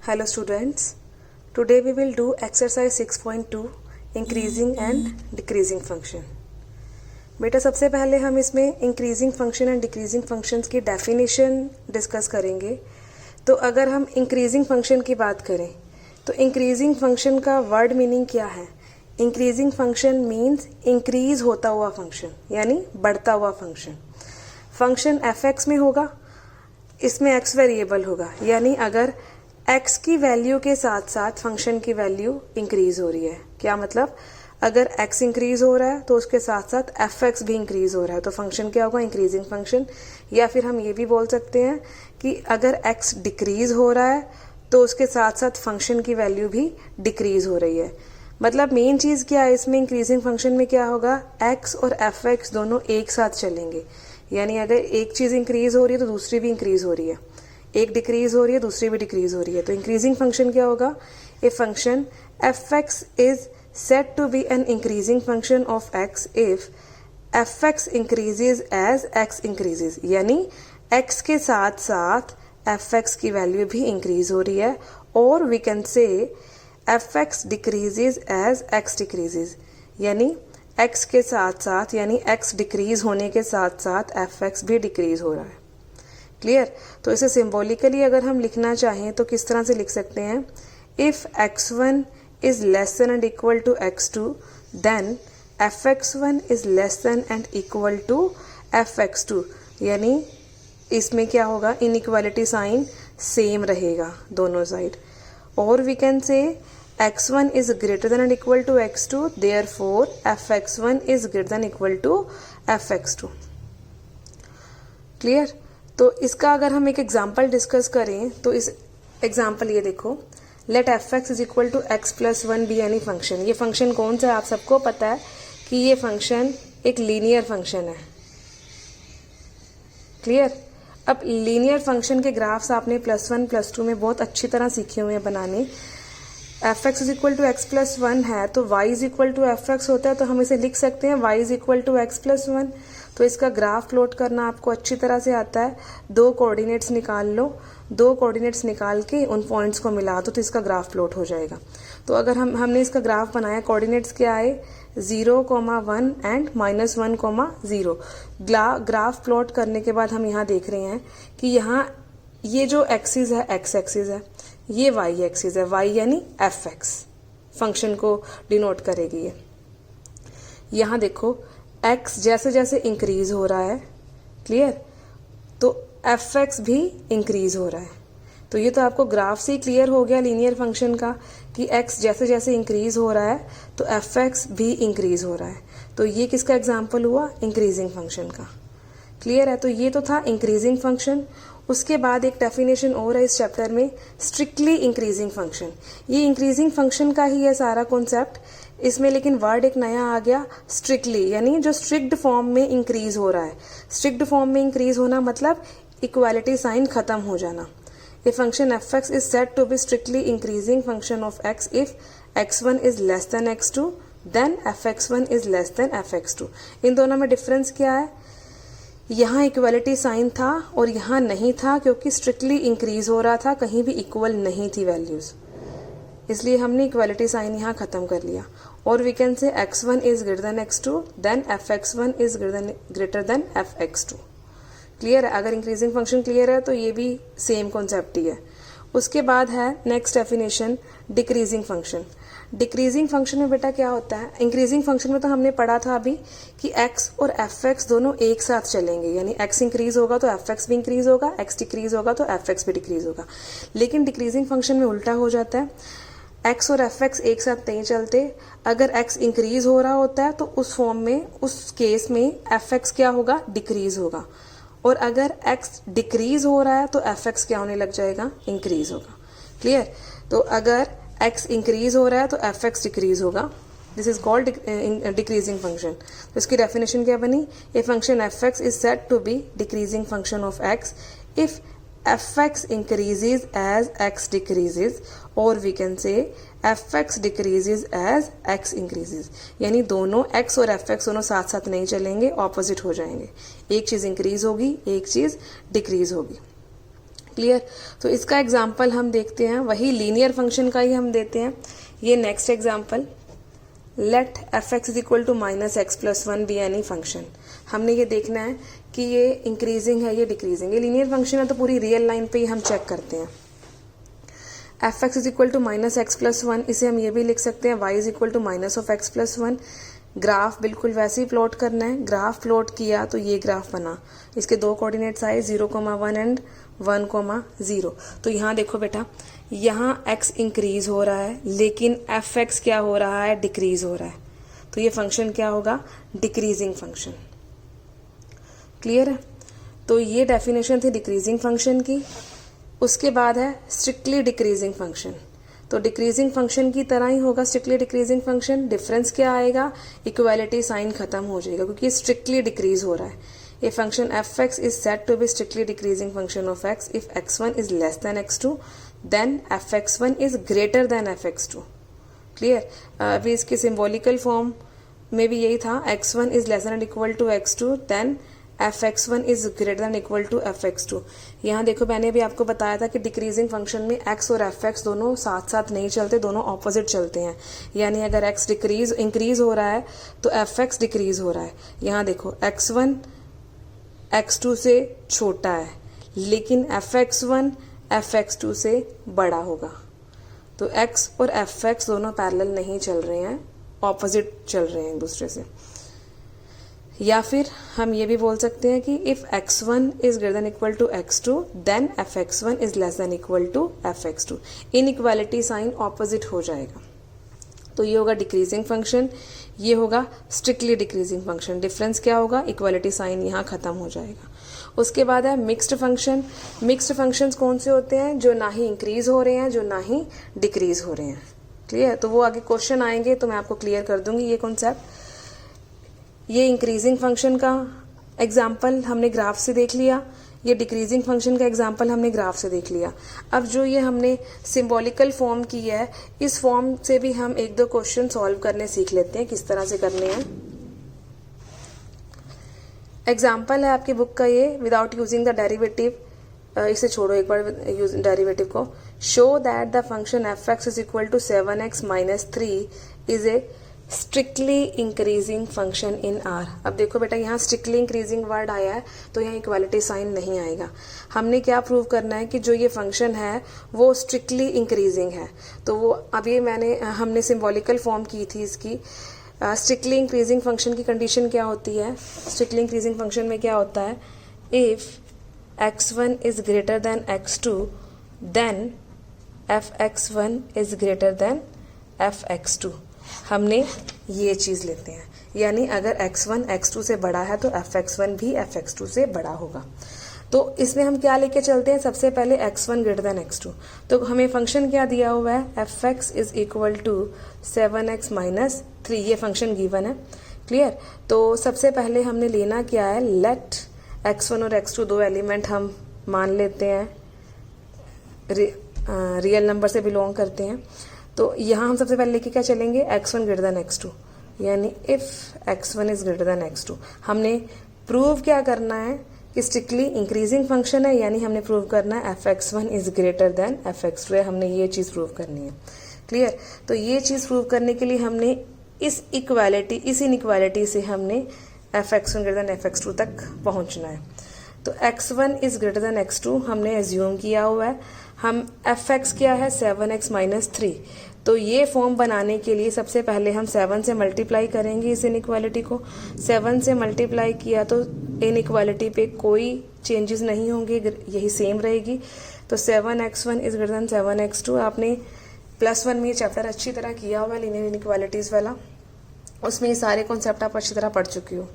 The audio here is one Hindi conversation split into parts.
Hello students, today we will do exercise 6.2 increasing and decreasing function. बेटा सबसे पहले हम इसमें increasing function and decreasing functions की डेफिनेशन डिस्कस करेंगे. तो अगर हम इंक्रीजिंग फंक्शन की बात करें तो इंक्रीजिंग फंक्शन का वर्ड मीनिंग क्या है. इंक्रीजिंग फंक्शन मीन्स इंक्रीज होता हुआ फंक्शन, यानी बढ़ता हुआ फंक्शन. फंक्शन एफ एक्स में होगा, इसमें एक्स वेरिएबल होगा, यानी अगर एक्स की वैल्यू के साथ साथ फंक्शन की वैल्यू इंक्रीज हो रही है. क्या मतलब, अगर एक्स इंक्रीज हो रहा है तो उसके साथ साथ एफ एक्स भी इंक्रीज हो रहा है, तो फंक्शन क्या होगा, इंक्रीजिंग फंक्शन. या फिर हम ये भी बोल सकते हैं कि अगर एक्स डिक्रीज हो रहा है तो उसके साथ साथ फंक्शन की वैल्यू भी डिक्रीज हो रही है. मतलब मेन चीज क्या है इसमें, इंक्रीजिंग फंक्शन में क्या होगा, एक्स और एफ एक्स दोनों एक साथ चलेंगे. यानी अगर एक चीज इंक्रीज हो रही है तो दूसरी भी इंक्रीज हो रही है, एक डिक्रीज हो रही है दूसरी भी डिक्रीज हो रही है. तो इंक्रीजिंग फंक्शन क्या होगा, a function F x is said to be an increasing function of x if F x increases as x increases. यानी एक्स के साथ साथ एफ एक्स की वैल्यू भी इंक्रीज हो रही है. और we can say F x decreases as x decreases, यानी एक्स के साथ साथ, यानी एक्स डिक्रीज होने के साथ साथ एफ एक्स भी डिक्रीज हो रहा है. क्लियर. तो इसे सिंबॉलिकली अगर हम लिखना चाहें तो किस तरह से लिख सकते हैं, if x1 is less than and equal to x2 then fx1 is less than and equal to fx2. यानी इसमें क्या होगा, इनइक्वालिटी साइन सेम रहेगा दोनों साइड. और we can say x1 is greater than and equal to x2, therefore fx1 is greater than equal to fx2. Clear. तो इसका अगर हम एक एग्जाम्पल डिस्कस करें तो इस एग्जाम्पल ये देखो, let f x is equal to x plus one be any function. ये फंक्शन कौन सा है, आप सबको पता है कि ये फंक्शन एक लीनियर फंक्शन है. क्लियर. अब लीनियर फंक्शन के ग्राफ्स आपने प्लस वन प्लस टू में बहुत अच्छी तरह सीखे हुए हैं बनाने. F x is equal to x plus one है तो y is equal to f x होता है, तो हम इसे लिख सकते हैं y is equal to x plus one. तो इसका ग्राफ प्लॉट करना आपको अच्छी तरह से आता है. दो कोऑर्डिनेट्स निकाल लो, दो कोऑर्डिनेट्स निकाल के उन पॉइंट्स को मिला दो तो इसका ग्राफ प्लॉट हो जाएगा. तो अगर हमने इसका ग्राफ बनाया, कोऑर्डिनेट्स क्या आए, 0,1 एंड -1,0. ग्राफ प्लॉट करने के बाद हम यहाँ देख रहे हैं कि यहाँ ये जो एक्सिस है एक्स एक्सिस है, ये वाई एक्सिस है, वाई यानी एफ एक्स फंक्शन को डिनोट करेगी ये. यहाँ देखो x जैसे जैसे इंक्रीज हो रहा है, क्लियर, तो एफ एक्स भी इंक्रीज हो रहा है. तो ये तो आपको ग्राफ से ही क्लियर हो गया लीनियर फंक्शन का कि x जैसे जैसे इंक्रीज हो रहा है तो एफ एक्स भी इंक्रीज हो रहा है. तो ये किसका एग्जाम्पल हुआ, इंक्रीजिंग फंक्शन का. क्लियर है. तो ये तो था इंक्रीजिंग फंक्शन. उसके बाद एक डेफिनेशन और है इस चैप्टर में, स्ट्रिक्टली इंक्रीजिंग फंक्शन. ये इंक्रीजिंग फंक्शन का ही है सारा कॉन्सेप्ट इसमें, लेकिन वर्ड एक नया आ गया, स्ट्रिक्टली, यानी जो स्ट्रिक्ट फॉर्म में इंक्रीज हो रहा है. स्ट्रिक्ट फॉर्म में इंक्रीज होना मतलब इक्वालिटी साइन खत्म हो जाना. A function F x is said to be strictly increasing function of x if x1 is less than x2 then fx1 is less than fx2. इन दोनों में डिफरेंस क्या है, यहाँ इक्वालिटी साइन था और यहाँ नहीं था, क्योंकि स्ट्रिक्टली इंक्रीज हो रहा था, कहीं भी इक्वल नहीं थी वैल्यूज, इसलिए हमने इक्वालिटी साइन यहाँ खत्म कर लिया. और we can say x1 is greater than x2 then fx1 is greater than fx2. Clear है. अगर इंक्रीजिंग फंक्शन क्लियर है तो ये भी सेम कॉन्सेप्ट ही है. उसके बाद है next definition, decreasing function. Decreasing function में बेटा क्या होता है, इंक्रीजिंग फंक्शन में तो हमने पढ़ा था अभी कि x और एफ एक्स दोनों एक साथ चलेंगे, यानी x इंक्रीज होगा तो एफ एक्स भी इंक्रीज होगा, x डिक्रीज होगा तो एफ एक्स भी डिक्रीज होगा. लेकिन डिक्रीजिंग फंक्शन में उल्टा हो जाता है, x और एफ एक्स एक साथ नहीं चलते. अगर x इंक्रीज हो रहा होता है तो उस फॉर्म में, उस केस में एफ एक्स क्या होगा, डिक्रीज होगा. और अगर x डिक्रीज हो रहा है तो एफ एक्स क्या होने लग जाएगा, इंक्रीज होगा. क्लियर. तो अगर x इंक्रीज हो रहा है तो एफ एक्स डिक्रीज होगा. This is called decreasing function. तो इसकी डेफिनेशन क्या बनी, a function F x is said to be decreasing function of x if F x increases as x decreases, और we can say F x decreases as x increases. यानी दोनों x और एफ एक्स दोनों साथ साथ नहीं चलेंगे, ऑपोजिट हो जाएंगे. एक चीज इंक्रीज होगी, एक चीज डिक्रीज होगी. क्लियर। तो इसका एग्जाम्पल हम देखते हैं, वही लीनियर फंक्शन का ही हम देते हैं। ये next example, let f x is equal to minus x plus one be any function. हमने ये देखना है कि ये इंक्रीजिंग है, ये डिक्रीजिंग। ये लीनियर फंक्शन है तो पूरी रियल लाइन पे ही हम चेक करते हैं। F x is equal to minus x plus one, इसे हम ये भी लिख सकते हैं y is equal to minus of x plus one. Graph बिल्कुल वैसे ही प्लॉट करना है। ग्राफ प्लॉट किया तो ये ग्राफ बना, इसके दो कोऑर्डिनेट्स आए 0,1 एंड 1,0। तो यहाँ देखो बेटा, यहाँ x इंक्रीज हो रहा है लेकिन एफ एक्स क्या हो रहा है, डिक्रीज हो रहा है। तो ये फंक्शन क्या होगा, डिक्रीजिंग फंक्शन। क्लियर है। तो ये डेफिनेशन थी डिक्रीजिंग फंक्शन की। उसके बाद है स्ट्रिक्टली डिक्रीजिंग फंक्शन। तो डिक्रीजिंग फंक्शन की तरह ही होगा स्ट्रिक्टली डिक्रीजिंग फंक्शन। डिफरेंस क्या आएगा, इक्वालिटी साइन खत्म हो जाएगा क्योंकि स्ट्रिक्टली डिक्रीज हो रहा है। A function F x is said to be strictly decreasing function of x if x1 is less than x2 then fx1 is greater than fx2। Clear. अभी इसके सिंबॉलिकल फॉर्म में भी यही था, x1 is less than equal to x2 then fx1 is greater than equal to fx2। यहाँ देखो मैंने भी आपको बताया था कि डिक्रीजिंग फंक्शन में x और fx दोनों साथ साथ नहीं चलते, दोनों ऑपोजिट चलते हैं। यानी अगर x इंक्रीज हो रहा है तो fx डिक्रीज हो रहा है। यहाँ देखो x1 x2 से छोटा है लेकिन fx1 fx2 से बड़ा होगा। तो x और fx दोनों पैरेलल नहीं चल रहे हैं, ऑपोजिट चल रहे हैं एक दूसरे से। या फिर हम ये भी बोल सकते हैं कि if x1 is greater than equal to x2 then fx1 is less than equal to fx2। Inequality sign opposite हो जाएगा। तो ये होगा डिक्रीजिंग फंक्शन, ये होगा स्ट्रिक्टली डिक्रीजिंग फंक्शन। डिफरेंस क्या होगा, इक्वालिटी साइन यहाँ खत्म हो जाएगा। उसके बाद है मिक्स्ड फंक्शन। मिक्स्ड फंक्शंस कौन से होते हैं, जो ना ही इंक्रीज हो रहे हैं जो ना ही डिक्रीज हो रहे हैं। क्लियर। तो वो आगे क्वेश्चन आएंगे तो मैं आपको क्लियर कर दूंगी ये कॉन्सेप्ट। ये इंक्रीजिंग फंक्शन का एग्जाम्पल हमने ग्राफ से देख लिया, ये डिक्रीजिंग फंक्शन का एग्जाम्पल हमने ग्राफ से देख लिया। अब जो ये हमने सिंबॉलिकल फॉर्म की है, इस फॉर्म से भी हम एक दो क्वेश्चन सॉल्व करने सीख लेते हैं, किस तरह से करने हैं। एग्जाम्पल है आपकी बुक का ये, विदाउट यूजिंग द डेरिवेटिव। इसे छोड़ो एक बार डेरिवेटिव को। Show that the function F x is equal to 7x minus 3 is a strictly increasing function in R. अब देखो बेटा, यहाँ स्ट्रिक्टली इंक्रीजिंग वर्ड आया है तो यहाँ इक्वालिटी साइन नहीं आएगा। हमने क्या प्रूव करना है कि जो ये फंक्शन है वो स्ट्रिक्टली इंक्रीजिंग है। तो वो अभी हमने सिंबॉलिकल फॉर्म की थी इसकी। स्ट्रिक्टली इंक्रीजिंग फंक्शन की कंडीशन क्या होती है, स्ट्रिक्टली इंक्रीजिंग फंक्शन में क्या होता है, if x1 is greater than x2 then fx1 is greater than fx2। हमने ये चीज लेते हैं, यानी अगर x1 x2 से बड़ा है तो fx1 भी fx2 से बड़ा होगा। तो इसमें हम क्या लेके चलते हैं, सबसे पहले x1 ग्रेटर देन x2। तो हमें फंक्शन क्या दिया हुआ है, fx is equal to 7x minus 3। ये फंक्शन गिवन है। क्लियर। तो सबसे पहले हमने लेना क्या है, लेट x1 और x2 दो एलिमेंट हम मान लेते हैं, रियल नंबर से बिलोंग करते हैं। तो यहाँ हम सबसे पहले लेके क्या चलेंगे, x1 ग्रेटर देन x2, यानी if x1 is greater than x2। हमने प्रूव क्या करना है कि स्ट्रिक्टली इंक्रीजिंग फंक्शन है, यानी हमने प्रूव करना है fx1 is greater than fx2 है। हमने ये चीज प्रूव करनी है। क्लियर। तो ये चीज प्रूव करने के लिए हमने इस इनइक्वालिटी से हमने fx1 ग्रेटर देन fx2 तक पहुंचना है। तो x1 is greater than x2 हमने एज्यूम किया हुआ है। हम fx क्या है, 7x माइनस 3। तो ये फॉर्म बनाने के लिए सबसे पहले हम 7 से मल्टीप्लाई करेंगे इस इनइक्वालिटी को। 7 से मल्टीप्लाई किया तो इनइक्वालिटी पे कोई चेंजेस नहीं होंगे, यही सेम रहेगी। तो 7x1 is greater then 7x2। आपने +1 में ये चैप्टर अच्छी तरह किया हुआ है, लीनियर इनइक्वालिटीज वाला। उसमें ये सारे कॉन्सेप्ट आप अच्छी तरह पढ़ चुकी हो।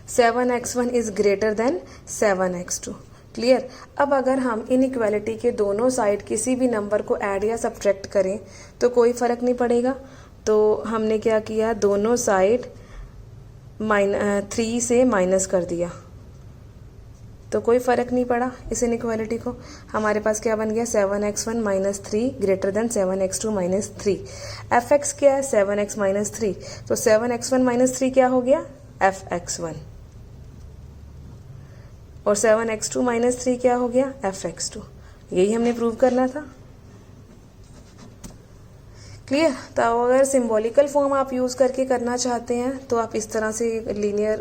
7x1 is greater then 7x2। Clear. अब अगर हम इनइक्वालिटी के दोनों साइड किसी भी नंबर को ऐड या सब्ट्रैक्ट करें तो कोई फर्क नहीं पड़ेगा। तो हमने क्या किया, दोनों साइड 3 से माइनस कर दिया तो कोई फर्क नहीं पड़ा इस इनइक्वालिटी को। हमारे पास क्या बन गया, 7x1 minus 3 greater than 7x2 minus 3। fx क्या है, 7x माइनस 3। तो 7x1 माइनस 3 क्या हो गया, fx1। और 7x2 माइनस 3 क्या हो गया, fx2। यही हमने प्रूव करना था। क्लियर। तो अगर सिंबॉलिकल फॉर्म आप यूज़ करके करना चाहते हैं तो आप इस तरह से लीनियर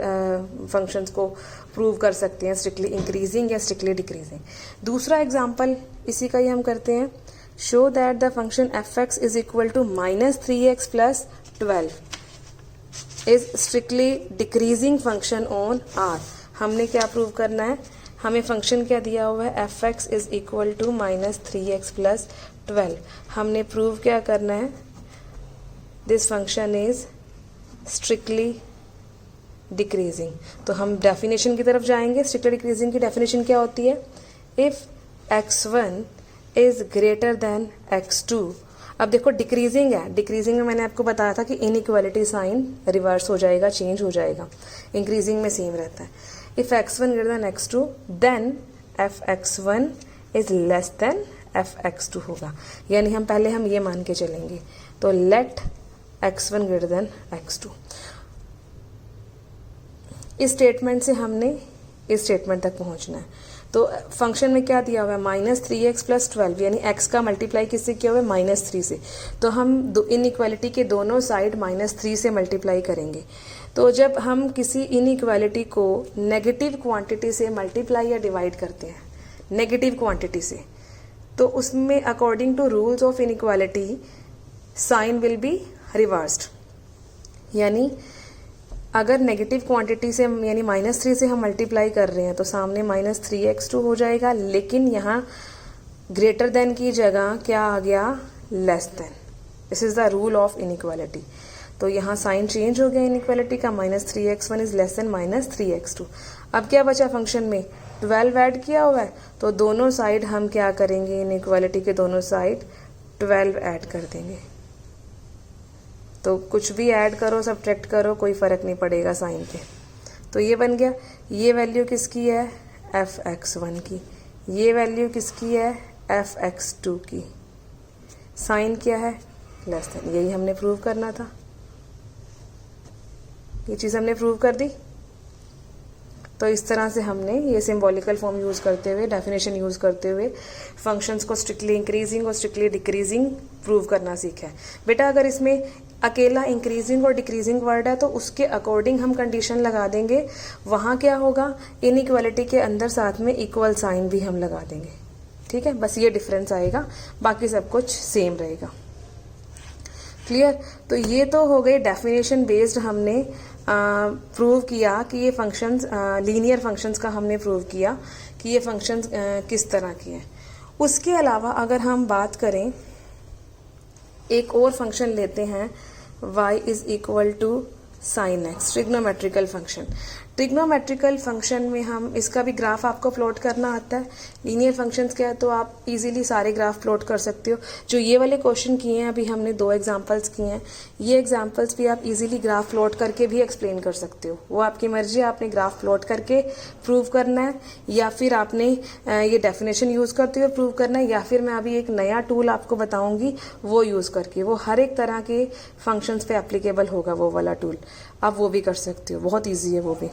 फंक्शंस को प्रूव कर सकते हैं, स्ट्रिक्टली इंक्रीजिंग या स्ट्रिक्टली डिक्रीजिंग। दूसरा एग्जांपल इसी का ही हम करते हैं। Show that the function fx is equal to -3x plus 12 is strictly decreasing function on R। हमने क्या प्रूव करना है, हमें फंक्शन क्या दिया हुआ है, fx is equal to -3x plus 12। हमने प्रूव क्या करना है, this function is strictly decreasing. तो हम डेफिनेशन की तरफ जाएंगे। स्ट्रिक्टली डिक्रीजिंग की डेफिनेशन क्या होती है, if x1 is greater than x2। अब देखो डिक्रीजिंग है, डिक्रीजिंग में मैंने आपको बताया था कि इनइक्वालिटी साइन रिवर्स हो जाएगा, चेंज हो जाएगा, इंक्रीजिंग में सेम रहता है। If x1 greater than x2 then fx1 is less than fx2 होगा। यानी हम ये मान के चलेंगे, तो late x1 greater than x2। इस स्टेटमेंट से हमने इस स्टेटमेंट तक पहुंचना है। तो फंक्शन में क्या दिया हुआ है, -3x प्लस 12, यानी x का मल्टीप्लाई किससे किया हुआ है, -3 से। तो हम इनइक्वालिटी के दोनों साइड -3 से मल्टीप्लाई करेंगे। तो जब हम किसी इनइक्वालिटी को नेगेटिव क्वांटिटी से मल्टीप्लाई या डिवाइड करते हैं, नेगेटिव क्वांटिटी से, तो उसमें according to rules of inequality sign will be reversed. यानी अगर नेगेटिव क्वांटिटी से यानी -3 से हम मल्टीप्लाई कर रहे हैं तो सामने -3x2 हो जाएगा, लेकिन यहाँ ग्रेटर देन की जगह क्या आ गया, less than. This is the rule of inequality. तो यहाँ साइन चेंज हो गया इनइक्वालिटी का, -3x1 is less then -3x2। अब क्या बचा फंक्शन में, 12 ऐड किया हुआ है, तो दोनों साइड हम क्या करेंगे, इनइक्वालिटी के दोनों साइड 12 ऐड कर देंगे। तो कुछ भी ऐड करो सब्ट्रैक्ट करो कोई फर्क नहीं पड़ेगा साइन पे। तो ये बन गया, ये वैल्यू किसकी है, fx1 की, ये वैल्यू किसकी है, fx2 की। साइन क्या है, लेस देन। यही हमने प्रूव करना था, ये चीज़ हमने प्रूव कर दी। तो इस तरह से हमने ये सिंबॉलिकल फॉर्म यूज़ करते हुए, डेफिनेशन यूज़ करते हुए फंक्शंस को स्ट्रिक्टली इंक्रीजिंग और स्ट्रिक्टली डिक्रीजिंग प्रूव करना सीखा है। बेटा अगर इसमें अकेला इंक्रीजिंग और डिक्रीजिंग वर्ड है तो उसके अकॉर्डिंग हम कंडीशन लगा देंगे, वहाँ क्या होगा, इनइक्वालिटी के अंदर साथ में इक्वल साइन भी हम लगा देंगे। ठीक है, बस ये डिफरेंस आएगा, बाकी सब कुछ सेम रहेगा। क्लियर। तो ये तो हो गई डेफिनेशन बेस्ड, हमने प्रूव किया कि ये फंक्शंस लीनियर फंक्शंस का हमने प्रूव किया कि ये फंक्शंस किस तरह के हैं। उसके अलावा अगर हम बात करें, एक और फंक्शन लेते हैं, y is equal to sine x, trigonometrical function. Trigonometrical function में हम इसका भी ग्राफ आपको प्लॉट करना आता है। लीनियर फंक्शंस क्या है तो आप इजीली सारे ग्राफ प्लॉट कर सकते हो। जो ये वाले क्वेश्चन किए हैं अभी हमने 2 एग्जांपल्स किए हैं, ये एग्जांपल्स भी आप इजीली ग्राफ प्लॉट करके भी एक्सप्लेन कर सकते हो। वो आपकी मर्जी है, आपने ग्राफ प्लॉट करके प्रूव करना है या फिर आपने ये डेफिनेशन यूज़ करते हुए प्रूव करना है, या फिर मैं अभी एक नया टूल आपको बताऊंगी वो यूज़ करके। वो हर एक तरह के फंक्शंस पे एप्लीकेबल होगा वो वाला टूल, आप वो भी कर सकते हो, बहुत ईजी है वो भी।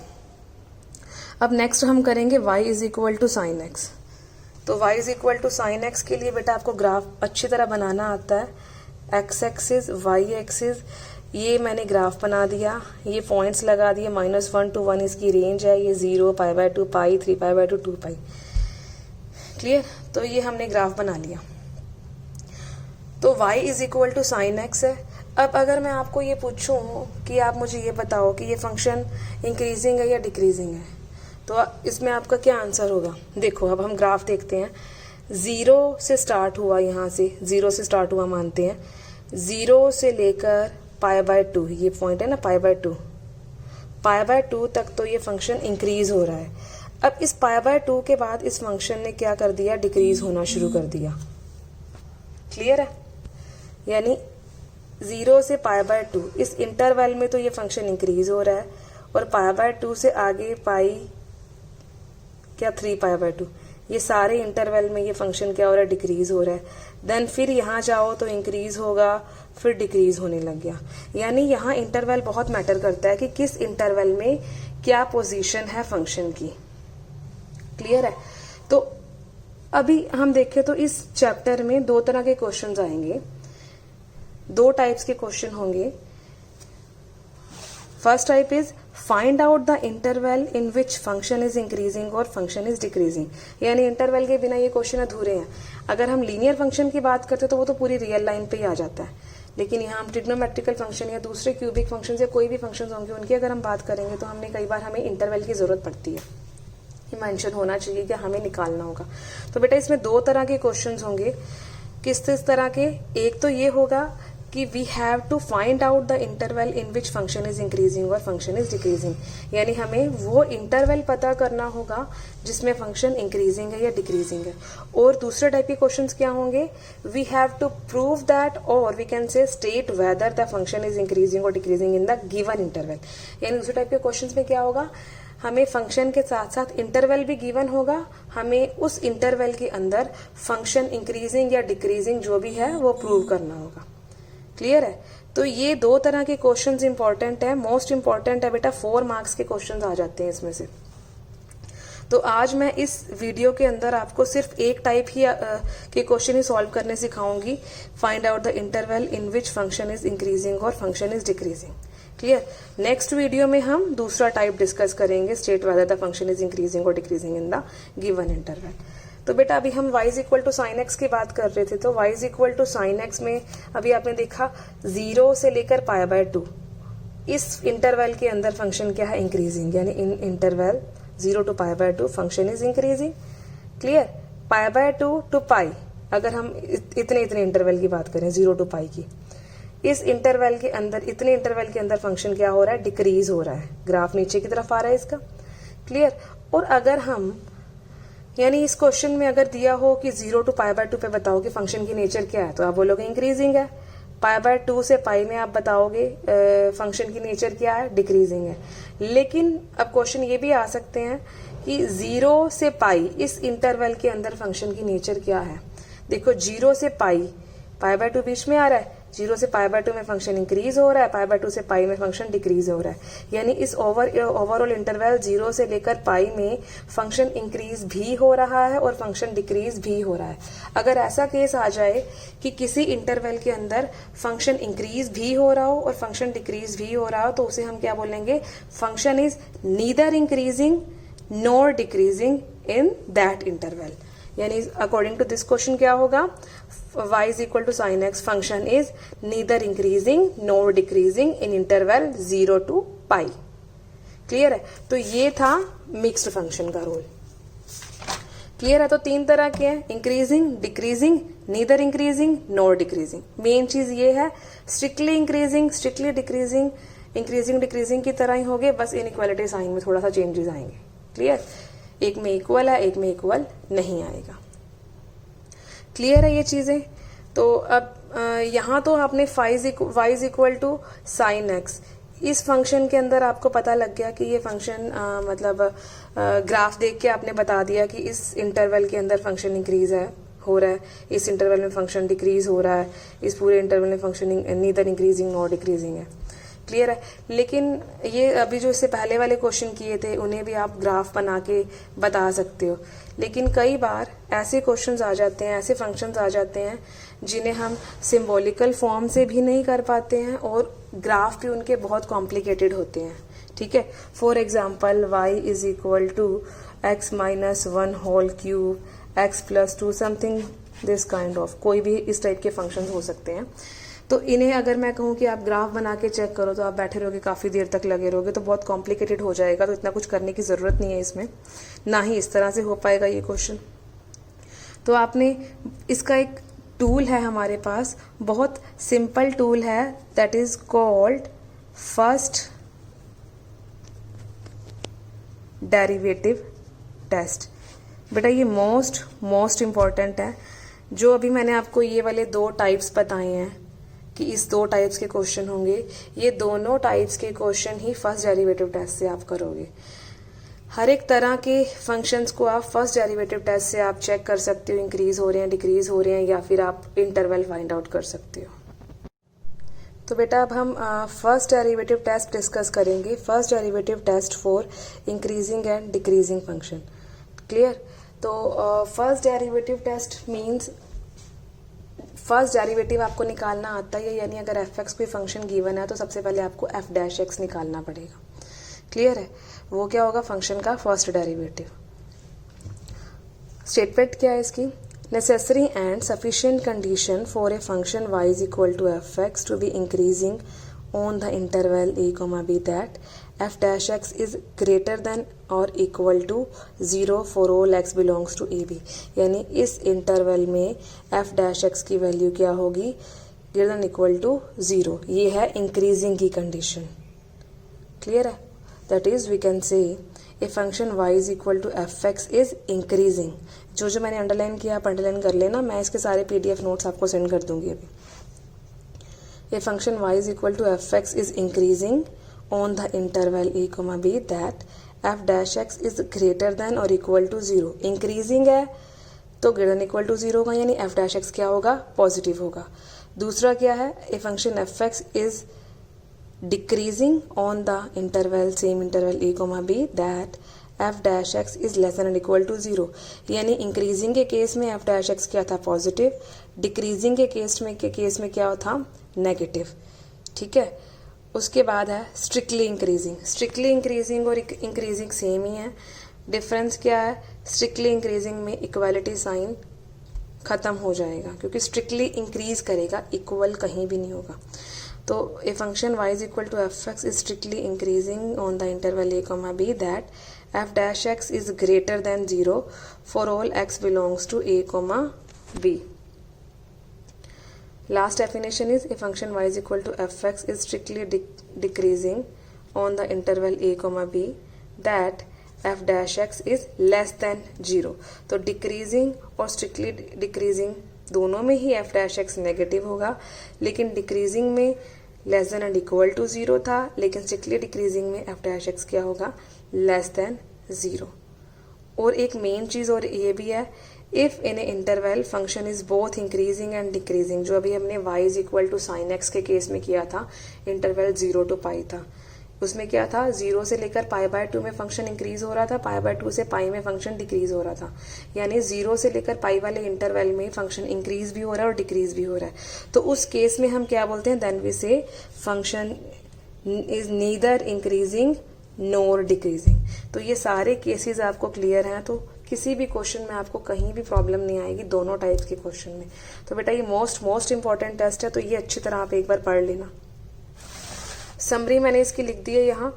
अब नेक्स्ट हम करेंगे y is equal to sine x. तो y is equal to sine x के लिए बेटा आपको ग्राफ अच्छी तरह बनाना आता है। x एक्सिस, y एक्सिस, ये मैंने ग्राफ बना दिया, ये पॉइंट्स लगा दिए, -1 to 1 इसकी रेंज है, ये 0, π/2, π, 3π/2, 2π। क्लियर। तो ये हमने ग्राफ बना लिया। तो y is equal to sine x है। अब अगर मैं आपको ये पूछूं कि आप मुझे ये बताओ कि ये फंक्शन इंक्रीजिंग है या डिक्रीजिंग है, तो इसमें आपका क्या आंसर होगा। देखो अब हम ग्राफ देखते हैं। 0 से स्टार्ट हुआ, यहाँ से 0 से स्टार्ट हुआ मानते हैं, 0 से लेकर π/2, ये पॉइंट है ना π/2, π/2 तक तो ये फंक्शन इंक्रीज हो रहा है। अब इस π/2 के बाद इस फंक्शन ने क्या कर दिया, डिक्रीज होना शुरू कर दिया। क्लियर है। यानी 0 से π/2 इस इंटरवल में तो ये फंक्शन इंक्रीज हो रहा है, और π/2 से आगे पाई क्या 3π/2, ये सारे इंटरवल में ये फंक्शन क्या हो रहा है, डिक्रीज हो रहा है। देन फिर यहाँ जाओ तो इंक्रीज होगा, फिर डिक्रीज होने लग गया। यानी यहाँ इंटरवल बहुत मैटर करता है कि किस इंटरवल में क्या पोजीशन है फंक्शन की। क्लियर है? तो अभी हम देखें तो इस चैप्टर में दो तरह के क्वेश्चंस आएंगे, दो टाइप्स के क्वेश्चन होंगे। First type is find out the interval in which function is increasing और फंक्शन इज डिक्रीजिंग, यानी इंटरवल के बिना ये क्वेश्चन अधूरे हैं। अगर हम लीनियर फंक्शन की बात करते तो वो तो पूरी रियल लाइन पे ही आ जाता है, लेकिन यहाँ हम ट्रिग्नोमेट्रिकल फंक्शन या दूसरे क्यूबिक फंक्शन या कोई भी फंक्शन होंगे उनकी अगर हम बात करेंगे तो हमने कई बार हमें इंटरवल की जरूरत पड़ती है, ये मेंशन होना चाहिए कि हमें निकालना होगा। तो बेटा इसमें दो तरह के क्वेश्चंस होंगे। किस तरह के? एक तो ये होगा कि we have to find out the interval in which function is increasing और फंक्शन इज डिक्रीजिंग, यानी हमें वो इंटरवल पता करना होगा जिसमें फंक्शन इंक्रीजिंग है या डिक्रीजिंग है। और दूसरे टाइप के क्वेश्चंस क्या होंगे? We have to prove that और we can say state whether the function is increasing और decreasing in the given interval. यानी दूसरे टाइप के क्वेश्चंस में क्या होगा, हमें फंक्शन के साथ साथ इंटरवल भी गिवन होगा, हमें उस इंटरवल के अंदर फंक्शन इंक्रीजिंग या डिक्रीजिंग जो भी है वो प्रूव करना होगा। क्लियर है? तो ये दो तरह के क्वेश्चंस इंपॉर्टेंट है, मोस्ट इंपॉर्टेंट है बेटा, 4 मार्क्स के क्वेश्चंस आ जाते हैं इसमें से। तो आज मैं इस वीडियो के अंदर आपको सिर्फ एक टाइप ही के क्वेश्चन ही सॉल्व करने सिखाऊंगी, find out the interval in which function is increasing और function is decreasing. Clear? Next video में हम दूसरा टाइप डिस्कस करेंगे, state whether the function is increasing और decreasing in the given interval. तो बेटा अभी हम y is equal to sine X की बात कर रहे थे, तो y is equal to sine X में अभी आपने देखा 0 से लेकर π/2 इस इंटरवल के अंदर फंक्शन क्या है? इंक्रीजिंग, यानी in interval 0 to π/2 function is increasing. Clear? π/2 to π, अगर हम इतने इंटरवल की बात करें 0 to π की, इस इंटरवल के अंदर, इतने इंटरवल के अंदर फंक्शन क्या हो रहा है? डिक्रीज हो रहा है, ग्राफ नीचे की तरफ आ रहा है इसका। क्लियर? और अगर हम, यानी इस क्वेश्चन में अगर दिया हो कि 0 to π/2 पे बताओ कि फंक्शन की नेचर क्या है, तो आप बोलोगे इंक्रीजिंग है। π/2 से π में आप बताओगे फंक्शन की नेचर क्या है? डिक्रीजिंग है। लेकिन अब क्वेश्चन ये भी आ सकते हैं कि 0 से π इस इंटरवल के अंदर फंक्शन की नेचर क्या है? देखो 0 से π/2 बीच में आ रहा है, 0 से π/2 में फंक्शन इंक्रीज हो रहा है, π/2 से π में फंक्शन डिक्रीज हो रहा है, यानी इस ओवरऑल इंटरवल 0 से लेकर π में फंक्शन इंक्रीज भी हो रहा है और फंक्शन डिक्रीज भी हो रहा है। अगर ऐसा केस आ जाए कि किसी इंटरवल के अंदर फंक्शन इंक्रीज भी हो रहा हो और फंक्शन डिक्रीज भी हो रहा हो, तो उसे हम क्या बोलेंगे? Function is neither increasing nor decreasing in that interval. यानी अकॉर्डिंग टू दिस क्वेश्चन क्या होगा? y is equal to sine X function is neither increasing nor decreasing in interval 0 to π। Clear है? तो ये था मिक्स्ड फंक्शन का रूल। क्लियर है? तो 3 तरह के हैं, increasing, decreasing, neither increasing nor decreasing. Main चीज ये है, strictly increasing, strictly decreasing, increasing decreasing की तरह ही हो गए, बस इनइक्वालिटी साइन में थोड़ा सा चेंजेस आएंगे। क्लियर? एक में इक्वल है, एक में इक्वल नहीं आएगा। क्लियर है ये चीजें? तो अब यहाँ तो आपने y is equal to sine x, इस फंक्शन के अंदर आपको पता लग गया कि ये फंक्शन मतलब ग्राफ देख के आपने बता दिया कि इस इंटरवल के अंदर फंक्शन इंक्रीज है, हो रहा है, इस इंटरवल में फंक्शन डिक्रीज हो रहा है, इस पूरे इंटरवल में function neither increasing nor decreasing है। क्लियर है? लेकिन ये अभी जो इससे पहले वाले क्वेश्चन किए थे उन्हें भी आप ग्राफ बना के बता सकते हो, लेकिन कई बार ऐसे क्वेश्चंस आ जाते हैं, ऐसे फंक्शंस आ जाते हैं जिन्हें हम सिंबॉलिकल फॉर्म से भी नहीं कर पाते हैं और ग्राफ भी उनके बहुत कॉम्प्लिकेटेड होते हैं। ठीक है? For example y is equal to x minus 1 whole cube, x plus 2 something this kind of, कोई भी इस टाइप के फंक्शंस हो सकते हैं। तो इन्हें अगर मैं कहूँ कि आप ग्राफ बना के चेक करो तो आप बैठे रहोगे, काफ़ी देर तक लगे रहोगे, तो बहुत कॉम्प्लिकेटेड हो जाएगा। तो इतना कुछ करने की ज़रूरत नहीं है इसमें, ना ही इस तरह से हो पाएगा ये क्वेश्चन। तो आपने इसका एक टूल है हमारे पास, बहुत सिंपल टूल है, that is called first derivative test. बेटा ये मोस्ट इम्पॉर्टेंट है। जो अभी मैंने आपको ये वाले 2 टाइप्स बताए हैं कि इस 2 टाइप्स के क्वेश्चन होंगे, ये दोनों टाइप्स के क्वेश्चन ही फर्स्ट डेरिवेटिव टेस्ट से आप करोगे। हर एक तरह के फंक्शंस को आप फर्स्ट डेरिवेटिव टेस्ट से आप चेक कर सकते हो, इंक्रीज हो रहे हैं, डिक्रीज हो रहे हैं, या फिर आप इंटरवल फाइंड आउट कर सकते हो। तो बेटा अब हम फर्स्ट डेरिवेटिव टेस्ट डिस्कस करेंगे, first derivative test for increasing and decreasing function. Clear. तो first derivative test means first derivative आपको निकालना आता है, यानी अगर एफ एक्स कोई फंक्शन गिवन है तो सबसे पहले आपको एफ डैश एक्स निकालना पड़ेगा। क्लियर है, वो क्या होगा, फंक्शन का फर्स्ट डेरिवेटिव। स्टेटमेंट क्या है इसकी, necessary and sufficient condition for a function y is equal to f x to be increasing on the interval a, b that f dash x is greater than or equal to 0 for all x belongs to AB। यानी इस इंटरवल में f dash x की वैल्यू क्या होगी, greater than equal to 0। ये है इंक्रीजिंग की कंडीशन। क्लियर है, that is we can say a function y is equal to f x is increasing. जो मैंने अंडरलाइन किया आप अंडरलाइन कर लेना, मैं इसके सारे PDF नोट्स आपको सेंड कर दूंगी अभी। A function y is equal to f x is increasing on the interval a, b that f dash x is greater than or equal to 0। Increasing है तो greater than equal to 0 होगा, यानी f dash x क्या होगा, पॉजिटिव होगा। दूसरा क्या है, a function F x is decreasing on the interval same interval a, b that f dash x is less than or equal to 0। यानी इंक्रीजिंग के केस में f dash x क्या था, पॉजिटिव, डिक्रीजिंग के केस में क्या था, नेगेटिव। ठीक है, उसके बाद है स्ट्रिक्टली इंक्रीजिंग। स्ट्रिक्टली इंक्रीजिंग और इंक्रीजिंग सेम ही है, डिफरेंस क्या है, स्ट्रिक्टली इंक्रीजिंग में इक्वालिटी साइन खत्म हो जाएगा क्योंकि स्ट्रिक्टली इंक्रीज करेगा, इक्वल कहीं भी नहीं होगा। तो a function y is equal to f x is strictly increasing on the interval a, b that f dash x is greater than 0 for all x belongs to a, b। Last definition is a function y is equal to fx is strictly decreasing on the interval a, b that f dash x is less than 0। तो decreasing और strictly decreasing दोनों में ही f dash x नेगेटिव होगा, लेकिन decreasing में less than and equal to 0 था, लेकिन strictly decreasing में f dash x क्या होगा, less than 0। और एक मेन चीज़ और ये भी है, if in a interval function is both increasing and decreasing, जो अभी हमने y is equal to sine x के केस में किया था, इंटरवल 0 to पाई था, उसमें क्या था, 0 से लेकर π/2 में फंक्शन इंक्रीज हो रहा था, π/2 से पाई में फंक्शन डिक्रीज हो रहा था। यानी 0 से लेकर पाई वाले इंटरवल में फंक्शन इंक्रीज भी हो रहा है और डिक्रीज भी हो रहा है। तो उस केस में हम क्या बोलते हैं, देन वी से function is neither increasing NOR decreasing. तो ये सारे केसेस आपको क्लियर हैं, तो किसी भी क्वेश्चन में आपको कहीं भी प्रॉब्लम नहीं आएगी, दोनों टाइप्स के क्वेश्चन में। तो बेटा ये मोस्ट इंपॉर्टेंट टेस्ट है, तो ये अच्छी तरह आप एक बार पढ़ लेना। समरी मैंने इसकी लिख दी है यहाँ,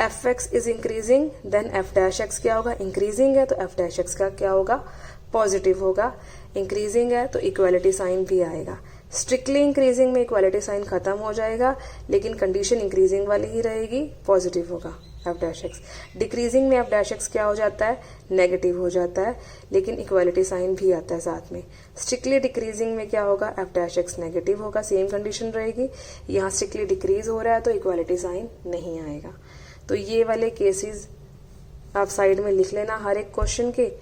f x is increasing, then f dash x क्या होगा, इंक्रीजिंग है तो एफ डैश एक्स का क्या होगा, पॉजिटिव होगा। इंक्रीजिंग है तो इक्वालिटी साइन भी आएगा। स्ट्रिक्टली इंक्रीजिंग में इक्वालिटी साइन खत्म हो जाएगा, लेकिन कंडीशन इंक्रीजिंग वाली ही रहेगी, पॉजिटिव होगा एफ डैश एक्स। डिक्रीजिंग में एफ डैश एक्स क्या हो जाता है, नेगेटिव हो जाता है, लेकिन इक्वालिटी साइन भी आता है साथ में। स्ट्रिक्टली डिक्रीजिंग में क्या होगा, एफ डैश एक्स नेगेटिव होगा, सेम कंडीशन रहेगी। यहाँ स्ट्रिक्टली डिक्रीज हो रहा है तो इक्वालिटी साइन नहीं आएगा। तो ये वाले केसेस आप साइड में लिख लेना हर एक क्वेश्चन के,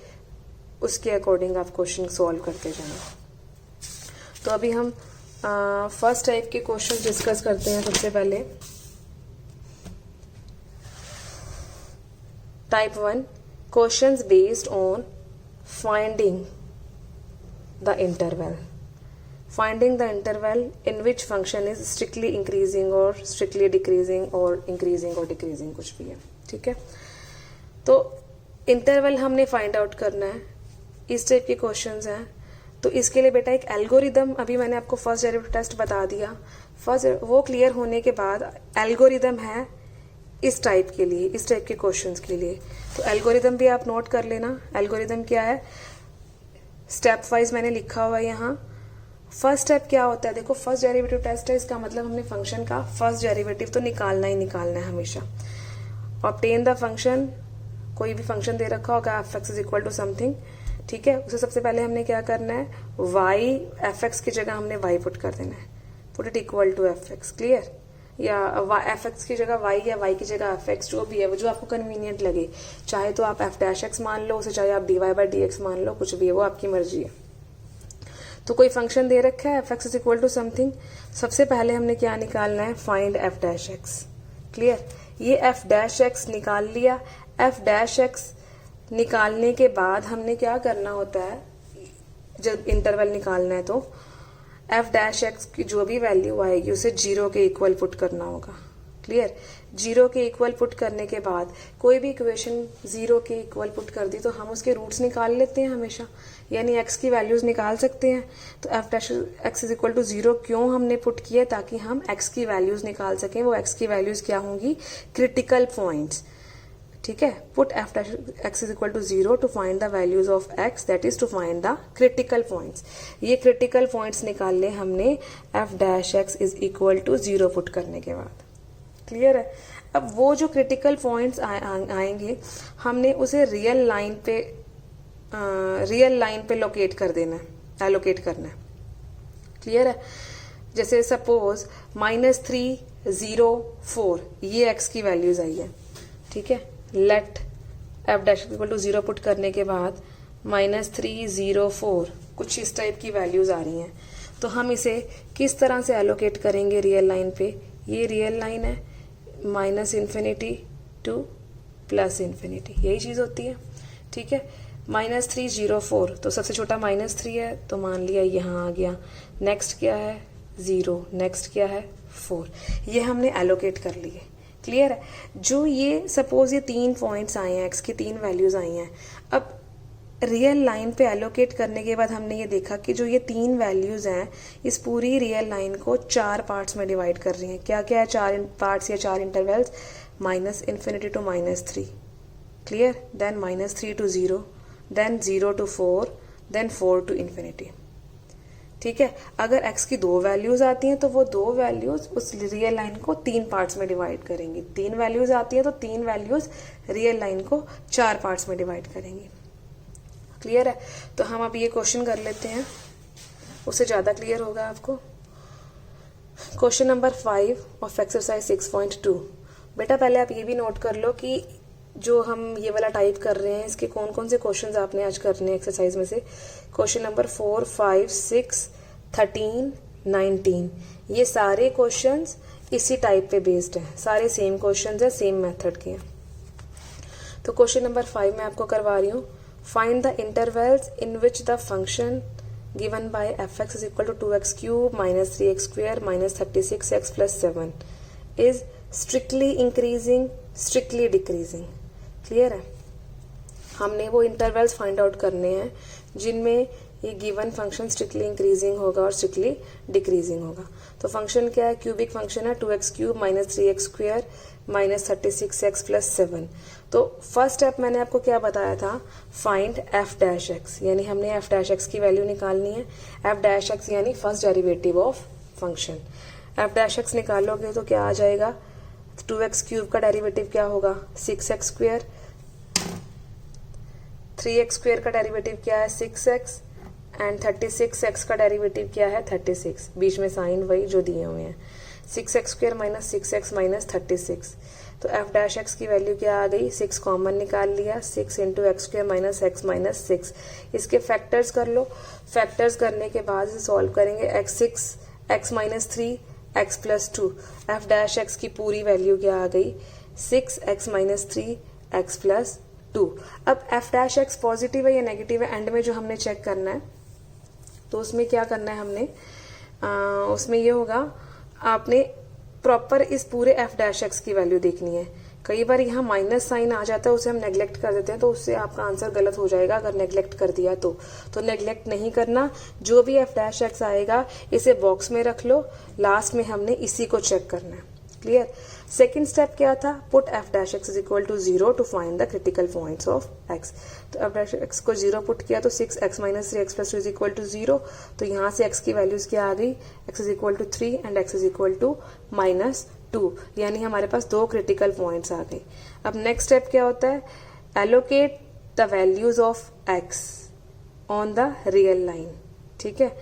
उसके अकॉर्डिंग आप क्वेश्चन सॉल्व करते जाना। तो अभी हम फर्स्ट टाइप के क्वेश्चन डिस्कस करते हैं। सबसे पहले type 1, questions based on finding the interval. Finding the interval in which function is strictly increasing और स्ट्रिक्टली डिक्रीजिंग और इंक्रीजिंग और डिक्रीजिंग, कुछ भी है। ठीक है, तो इंटरवल हमने फाइंड आउट करना है, इस टाइप के क्वेश्चंस हैं। तो इसके लिए बेटा एक एल्गोरिदम, अभी मैंने आपको फर्स्ट डेरिवेटिव टेस्ट बता दिया, फर्स्ट वो क्लियर होने के बाद एल्गोरिदम है इस टाइप के लिए, इस टाइप के क्वेश्चंस के लिए। तो एल्गोरिदम भी आप नोट कर लेना। एल्गोरिदम क्या है, स्टेप वाइज मैंने लिखा हुआ है यहाँ। फर्स्ट स्टेप क्या होता है, देखो फर्स्ट डेरिवेटिव टेस्ट है, इसका मतलब हमने फंक्शन का फर्स्ट डेरिवेटिव तो निकालना ही निकालना है हमेशा। ऑब्टेन द फंक्शन, कोई भी फंक्शन दे रखा होगा f x is equal to something, ठीक है, उसे सबसे पहले हमने क्या करना है, y एफ एक्स की जगह हमने y पुट कर देना है, put it equal to f x, clear, या एफ एक्स की जगह y या y की जगह एफ एक्स, जो भी है वो जो आपको कन्वीनियंट लगे। चाहे तो आप एफ डैश एक्स मान लो उसे, चाहे आप dy बाई डी एक्स मान लो, कुछ भी है वो आपकी मर्जी है। तो कोई फंक्शन दे रखा है f x is equal to something, सबसे पहले हमने क्या निकालना है, find f dash x, clear. ये एफ डैश एक्स निकाल लिया, एफ डैश एक्स निकालने के बाद हमने क्या करना होता है, जब इंटरवल निकालना है तो एफ डैश एक्स की जो भी वैल्यू आएगी उसे 0 के इक्वल पुट करना होगा। क्लियर? 0 के इक्वल पुट करने के बाद कोई भी इक्वेशन 0 के इक्वल पुट कर दी तो हम उसके रूट्स निकाल लेते हैं हमेशा, यानी x की वैल्यूज निकाल सकते हैं। तो f dash x is equal to 0 क्यों हमने पुट किया, ताकि हम x की वैल्यूज निकाल सकें। वो x की वैल्यूज क्या होंगी, क्रिटिकल पॉइंट्स। ठीक है, put f dash x is equal to 0 to find the values of x, that is to find the critical points. ये क्रिटिकल पॉइंट्स निकाल ले हमने f dash x is equal to 0 put करने के बाद। क्लियर है? अब वो जो क्रिटिकल पॉइंट्स आएंगे हमने उसे रियल लाइन पे लोकेट कर देना है, एलोकेट करना है। क्लियर है? जैसे सपोज -3, 0, 4 ये x की वैल्यूज आई है। ठीक है, let f dash equal to 0 put करने के बाद -3, 0, 4 कुछ इस टाइप की वैल्यूज आ रही हैं। तो हम इसे किस तरह से एलोकेट करेंगे रियल लाइन पे, ये रियल लाइन है -∞ to +∞, यही चीज होती है। ठीक है, -3, 0, 4 तो सबसे छोटा -3 है तो मान लिया यहाँ आ गया। नेक्स्ट क्या है 0, नेक्स्ट क्या है 4, ये हमने एलोकेट कर लिए। क्लियर है? जो ये सपोज ये 3 पॉइंट्स आए हैं, x की 3 वैल्यूज आई हैं। अब रियल लाइन पे एलोकेट करने के बाद हमने ये देखा कि जो ये 3 वैल्यूज हैं इस पूरी रियल लाइन को 4 पार्ट्स में डिवाइड कर रही हैं। क्या क्या है 4 पार्ट्स या 4 intervals, -∞ to -3, clear, then -3 to 0, then 0 to 4, then 4 to ∞। ठीक है, अगर x की 2 वैल्यूज आती हैं तो वो 2 वैल्यूज उस रियल लाइन को 3 पार्ट्स में डिवाइड करेंगी। 3 वैल्यूज आती है तो 3 वैल्यूज रियल लाइन को 4 पार्ट्स में डिवाइड करेंगी। क्लियर है? तो हम अब ये क्वेश्चन कर लेते हैं, उससे ज्यादा क्लियर होगा आपको। Question number 5 of exercise 6.2। बेटा पहले आप ये भी नोट कर लो कि जो हम ये वाला टाइप कर रहे हैं इसके कौन कौन से क्वेश्चंस आपने आज करने हैं एक्सरसाइज में से। क्वेश्चन नंबर 4, 5, 6, 13, 19 ये सारे क्वेश्चंस इसी टाइप पे बेस्ड हैं, सारे सेम क्वेश्चंस हैं, सेम मेथड के हैं। तो क्वेश्चन नंबर 5 मैं आपको करवा रही हूँ। Find the intervals in which the function given by fx is equal to 2x cube minus 3x square minus 36x plus 7 is strictly increasing, strictly decreasing। Clear है? हमने वो इंटरवल्स फाइंड आउट करने हैं जिनमें ये गिवन फंक्शन स्ट्रिक्टली इंक्रीजिंग होगा और स्ट्रिक्टली डिक्रीजिंग होगा। तो फंक्शन क्या है, क्यूबिक फंक्शन है 2x cube minus 3x square minus 36x plus 7। तो फर्स्ट स्टेप मैंने आपको क्या बताया था, फाइंड एफ डैश एक्स, यानी हमने एफ डैश एक्स की वैल्यू निकालनी है। एफ डैश एक्स यानी first derivative of function. F dash x निकालोगे तो क्या आ जाएगा, 2x क्यूब का डेरिवेटिव क्या होगा 6x स्क्वायर, 3x स्क्वायर का डेरिवेटिव क्या है 6x एंड 36x का डेरिवेटिव क्या है 36, बीच में साइन वही जो दिए हुए हैं। 6x square minus 6x minus 36, तो एफ डैश एक्स की वैल्यू क्या आ गई, 6 कॉमन निकाल लिया, 6 into x square minus x minus 6। इसके फैक्टर्स कर लो, फैक्टर्स करने के बाद इसे सॉल्व करेंगे। x6 x minus 3 x plus 2, F dash x की पूरी वैल्यू क्या आ गई 6x माइनस 3 x प्लस 2। अब एफ डैश एक्स पॉजिटिव है या नेगेटिव है, एंड में जो हमने चेक करना है तो उसमें क्या करना है हमने, उसमें ये होगा आपने प्रॉपर इस पूरे एफ डैश एक्स की वैल्यू देखनी है। कई बार यहाँ माइनस साइन आ जाता है, उसे हम नेग्लेक्ट कर देते हैं, तो उससे आपका आंसर गलत हो जाएगा अगर नेग्लेक्ट कर दिया तो नेग्लेक्ट नहीं करना। जो भी एफ डैश एक्स आएगा इसे बॉक्स में रख लो, लास्ट में हमने इसी को चेक करना है। क्लियर? सेकेंड स्टेप क्या था, put f dash x is equal to 0 to find the critical points of x. तो एफ डैश एक्स को 0 पुट किया तो 6x minus 3x plus 2 is equal to 0। तो यहाँ से x की वैल्यूज क्या आ गई, x is equal to 3 and x is equal to minus 2, यानी हमारे पास 2 क्रिटिकल पॉइंट्स आ गए। अब नेक्स्ट स्टेप क्या होता है, allocate the values of x on the real line. ठीक है,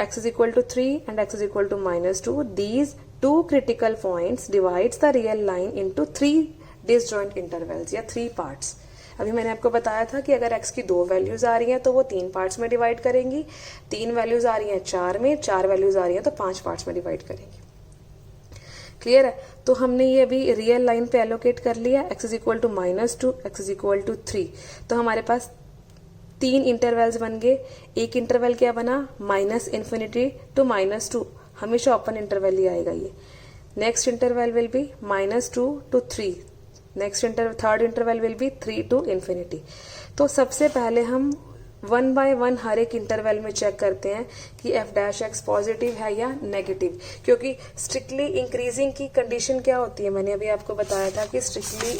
x is equal to 3 and x is equal to minus 2. These two critical points divides the real line into 3 disjoint intervals या 3 parts. अभी मैंने आपको बताया था कि अगर x की 2 वैल्यूज आ रही हैं तो वो 3 पार्ट्स में डिवाइड करेंगी, 3 वैल्यूज आ रही हैं 4 में, 4 वैल्यूज आ रही हैं तो 5 पार्ट्स में डिवाइड करेंगी। क्लियर है। तो हमने ये अभी रियल लाइन पे एलोकेट कर लिया, x is equal to -2, x is equal to 3। तो हमारे पास 3 इंटरवल्स बन गए। एक इंटरवल क्या बना, -∞ to -2, हमेशा ओपन इंटरवल ही आएगा ये। Next interval will be -2 to 3, third interval will be 3 to ∞। तो सबसे पहले हम 1 by 1 हर एक इंटरवल में चेक करते हैं कि f' पॉजिटिव है या नेगेटिव, क्योंकि स्ट्रिक्टली इंक्रीजिंग की कंडीशन क्या होती है, मैंने अभी आपको बताया था कि स्ट्रिक्टली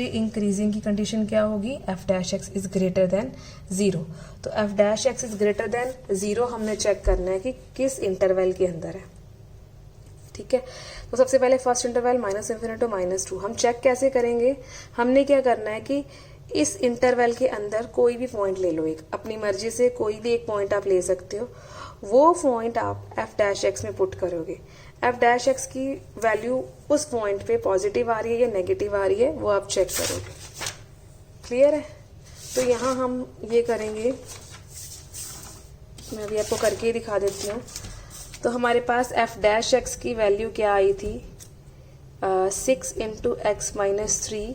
इंक्रीजिंग की कंडीशन क्या होगी, f' इज ग्रेटर देन 0। तो f' इज ग्रेटर देन 0 हमने चेक करना है कि किस इंटरवल के अंदर है। ठीक है, तो सबसे पहले फर्स्ट इंटरवल -∞ to -2 हम चेक कैसे करेंगे, हमने क्या करना है कि इस इंटरवल के अंदर कोई भी पॉइंट ले लो, एक अपनी मर्जी से कोई भी एक पॉइंट आप ले सकते हो, वो पॉइंट आप f' में पुट करोगे। f' की वैल्यू उस पॉइंट पे पॉजिटिव आ रही है या नेगेटिव आ रही है, वो आप चेक करोगे। क्लियर है। तो यहाँ हम ये करेंगे, मैं अभी आपको करके ही दिखा देती हूँ। तो हमारे पास f' की वैल्यू क्या आई थी, 6 × x - 3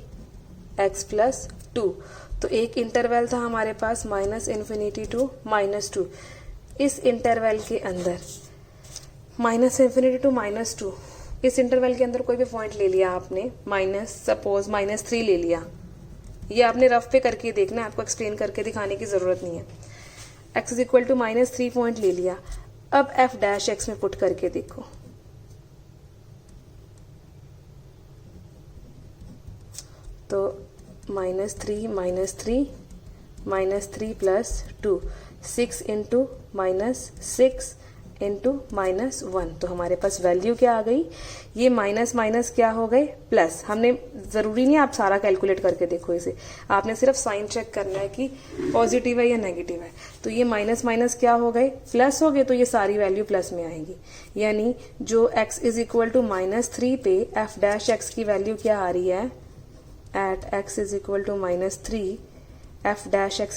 x + 2। तो एक इंटरवल था हमारे पास -∞ to -2। इस इंटरवल के अंदर -∞ to -2, इस इंटरवल के अंदर कोई भी पॉइंट ले लिया आपने, सपोज -3 ले लिया, ये आपने रफ पे करके देखना है, आपको एक्सप्लेन करके दिखाने की जरूरत नहीं है। x is equal to -3 point ले लिया, अब f' में पुट करके देखो। तो -3 -3 -3 + 2, 6 × -6 × -1। तो हमारे पास वैल्यू क्या आ गई, ये माइनस माइनस क्या हो गए, प्लस। हमने जरूरी नहीं आप सारा कैलकुलेट करके देखो इसे, आपने सिर्फ साइन चेक करना है कि पॉजिटिव है या नेगेटिव है। तो ये माइनस माइनस क्या हो गए, प्लस हो गए, तो ये सारी वैल्यू प्लस में आएगी। यानी जो x इज इक्वल टू -3 पे f' की वैल्यू क्या आ रही है, at x is equal to -3 f'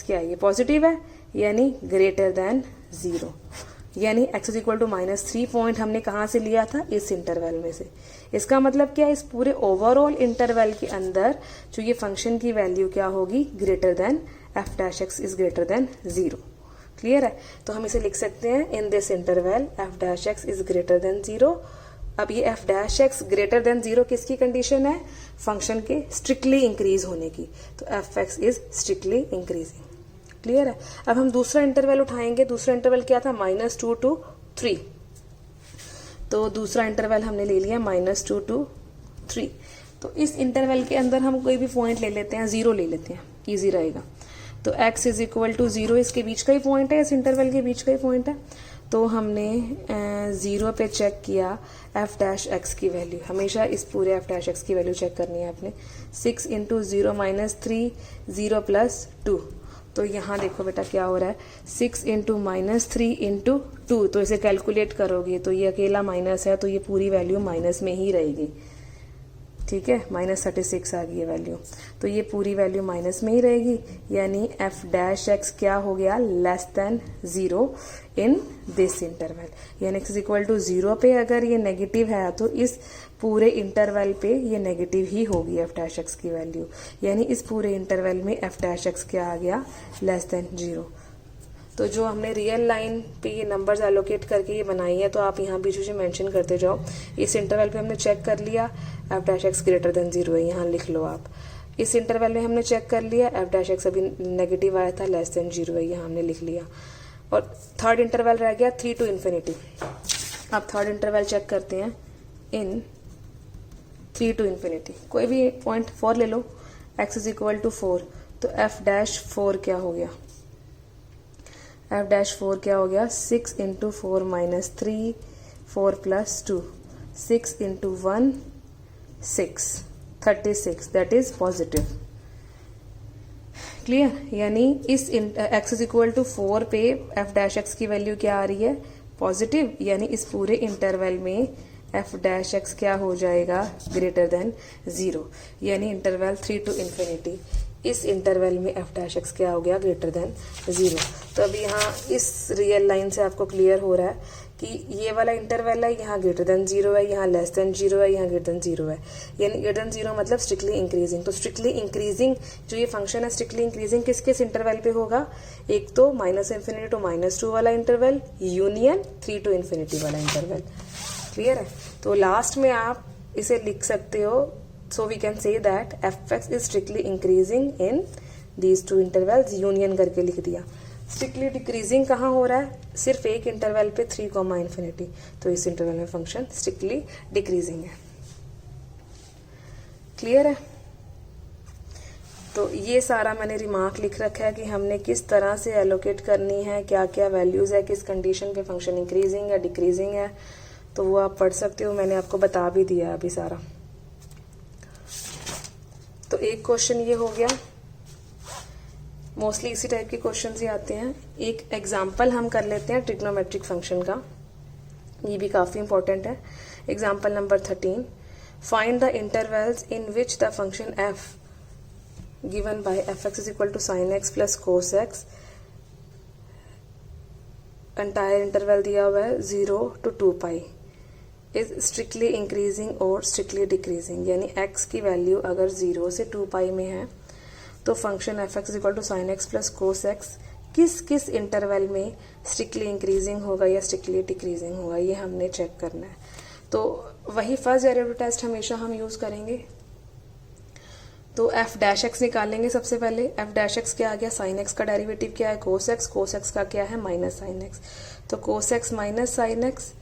क्या है, ये पॉजिटिव है, यानी ग्रेटर देन 0। यानी x is equal to -3 point हमने कहाँ से लिया था, इस इंटरवल में से। इसका मतलब क्या है, इस पूरे ओवरऑल इंटरवल के अंदर जो ये फंक्शन की वैल्यू क्या होगी, greater than f' is greater than 0। Clear है। तो हम इसे लिख सकते हैं, in this interval f' is greater than 0। अब ये f' ग्रेटर देन 0 किसकी कंडीशन है, फंक्शन के स्ट्रिक्टली इंक्रीज होने की। तो f(x) is strictly increasing. Clear है। अब हम दूसरा इंटरवल उठाएंगे, दूसरा इंटरवल क्या था, -2 to 3। तो दूसरा इंटरवल हमने ले लिया -2 to 3। तो इस इंटरवल के अंदर हम कोई भी पॉइंट ले लेते हैं, 0 ले लेते हैं, इजी रहेगा। तो x इज इक्वल टू 0 इसके बीच का ही पॉइंट है, इस इंटरवल के बीच का ही पॉइंट है। तो हमने 0 पे चेक किया f' की वैल्यू, हमेशा इस पूरे f' की वैल्यू चेक करनी है आपने। 6 × 0 - 3 0 + 2। तो यहाँ देखो बेटा क्या हो रहा है, 6 × -3 × 2। तो इसे कैलकुलेट करोगे तो ये अकेला माइनस है, तो ये पूरी वैल्यू माइनस में ही रहेगी। ठीक है, -36 आ गई है वैल्यू, तो ये पूरी वैल्यू माइनस में ही रहेगी। यानी f' क्या हो गया, less than 0 in this interval. यानी x इज इक्वल टू 0 पे अगर ये नेगेटिव है तो इस पूरे इंटरवल पे ये नेगेटिव ही होगी f' की वैल्यू। यानी इस पूरे इंटरवल में f' क्या आ गया, लेस देन 0। तो जो हमने रियल लाइन पे ये नंबर्स एलोकेट करके ये बनाई है, तो आप यहाँ बीच बीच में मेंशन करते जाओ। इस इंटरवल पे हमने चेक कर लिया f' ग्रेटर देन 0 है, यहाँ लिख लो आप। इस इंटरवल में हमने चेक कर लिया f' अभी नेगेटिव आया था, लेस देन 0 है, यहाँ हमने लिख लिया। और थर्ड इंटरवल रह गया 3 to ∞। अब थर्ड इंटरवल चेक करते हैं, इन 3 to ∞। कोई भी पॉइंट 4 ले लो, x इज इक्वल टू 4। तो f' क्या हो गया, f' क्या हो गया, 6 × 4 - 3 4 + 2 6 × 1 6 36, दैट इज पॉजिटिव। क्लियर। यानी इस x इज इक्वल टू 4 पे f' की वैल्यू क्या आ रही है, पॉजिटिव। यानी इस पूरे इंटरवल में f' क्या हो जाएगा, ग्रेटर देन 0। यानी इंटरवल 3 to ∞, इस इंटरवल में f' क्या हो गया, ग्रेटर देन 0। तो अभी यहाँ इस रियल लाइन से आपको क्लियर हो रहा है कि ये वाला इंटरवल है, यहाँ ग्रेटर देन 0 है, यहाँ लेस देन 0 है, यहाँ ग्रेटर देन 0 है, यानी ग्रेटर देन 0 मतलब स्ट्रिक्टली इंक्रीजिंग। तो स्ट्रिक्टली इंक्रीजिंग जो ये फंक्शन है स्ट्रिक्टली इंक्रीजिंग किस किस इंटरवल पे होगा? एक तो -∞ to -2 वाला इंटरवल, यूनियन 3 to ∞ वाला इंटरवल। क्लियर है? तो लास्ट में आप इसे लिख सकते हो, so we can say that f(x) is strictly increasing in these two intervals, union करके लिख दिया। स्ट्रिक्टली डिक्रीजिंग कहाँ हो रहा है? सिर्फ एक इंटरवल पे 3, ∞, तो इस इंटरवल में फंक्शन स्ट्रिक्टली डिक्रीजिंग है। क्लियर है? तो ये सारा मैंने रिमार्क लिख रखा है कि हमने किस तरह से एलोकेट करनी है, क्या क्या वैल्यूज है, किस कंडीशन पे फंक्शन इंक्रीजिंग है डिक्रीजिंग है, तो वो आप पढ़ सकते हो, मैंने आपको बता भी दिया अभी सारा। तो एक क्वेश्चन ये हो गया, मोस्टली इसी टाइप के क्वेश्चन ही आते हैं। एक एग्जाम्पल हम कर लेते हैं ट्रिग्नोमेट्रिक फंक्शन का, ये भी काफी इंपॉर्टेंट है। Example number 13, find the intervals in which the function f given by f(x) is equal to sin x plus cos x, entire interval दिया हुआ है 0 to 2π, इज स्ट्रिक्टली इंक्रीजिंग और स्ट्रिक्टली डिक्रीजिंग, यानी x की वैल्यू अगर 0 से 2π में है तो function f(x) equal to sin x plus cos x किस किस इंटरवल में स्ट्रिक्टली इंक्रीजिंग होगा या स्ट्रिक्टली डिक्रीजिंग होगा, ये हमने चेक करना है। तो वही फर्स्ट डेरिवेटिव टेस्ट हमेशा हम यूज करेंगे। तो f'(x) निकालेंगे सबसे पहले। f'(x) क्या आ गया? sin x का डेरिवेटिव क्या है? cos x, cos x का क्या है? माइनस sin x, तो cos x minus sin x